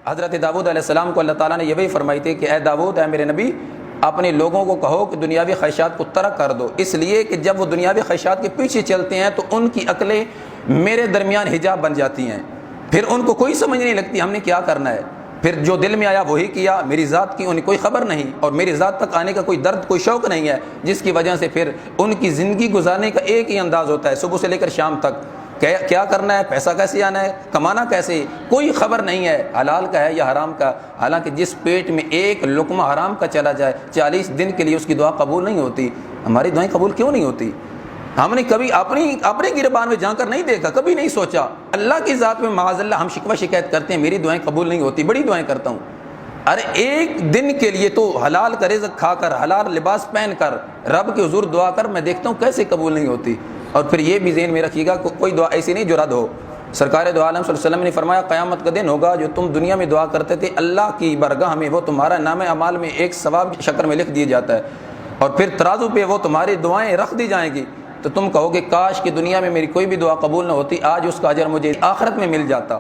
حضرت داؤد علیہ السلام کو اللہ تعالیٰ نے یہ بھی فرمائی تھی کہ اے داؤد، اے میرے نبی، اپنے لوگوں کو کہو کہ دنیاوی خواہشات کو ترک کر دو، اس لیے کہ جب وہ دنیاوی خواہشات کے پیچھے چلتے ہیں تو ان کی عقلیں میرے درمیان حجاب بن جاتی ہیں، پھر ان کو کوئی سمجھ نہیں لگتی ہم نے کیا کرنا ہے، پھر جو دل میں آیا وہی کیا، میری ذات کی انہیں کوئی خبر نہیں اور میری ذات تک آنے کا کوئی درد، کوئی شوق نہیں ہے، جس کی وجہ سے پھر ان کی زندگی گزارنے کا ایک ہی انداز ہوتا ہے، صبح سے لے کر شام تک کیا کرنا ہے، پیسہ کیسے آنا ہے، کمانا کیسے، کوئی خبر نہیں ہے حلال کا ہے یا حرام کا۔ حالانکہ جس پیٹ میں ایک لقمہ حرام کا چلا جائے 40 دن کے لیے اس کی دعا قبول نہیں ہوتی۔ ہماری دعائیں قبول کیوں نہیں ہوتی؟ ہم نے کبھی اپنے گربان میں جا کر نہیں دیکھا، کبھی نہیں سوچا۔ اللہ کی ذات میں معاذ اللہ ہم شکوہ شکایت کرتے ہیں میری دعائیں قبول نہیں ہوتی، بڑی دعائیں کرتا ہوں۔ ارے ایک دن کے لیے تو حلال کا رزق کھا کر، حلال لباس پہن کر، رب کے حضور دعا کر میں دیکھتا ہوں کیسے قبول نہیں ہوتی۔ اور پھر یہ بھی ذہن میں رکھیے گا کوئی دعا ایسی نہیں جو رد ہو۔ سرکار دو عالم صلی اللہ علیہ وسلم نے فرمایا قیامت کا دن ہوگا جو تم دنیا میں دعا کرتے تھے اللہ کی برگاہ میں وہ تمہارا نام اعمال میں ایک ثواب کی شکل میں لکھ دیا جاتا ہے، اور پھر ترازو پہ وہ تمہاری دعائیں رکھ دی جائیں گی، تو تم کہو گے کاش کہ دنیا میں میری کوئی بھی دعا قبول نہ ہوتی، آج اس کا اجر مجھے آخرت میں مل جاتا۔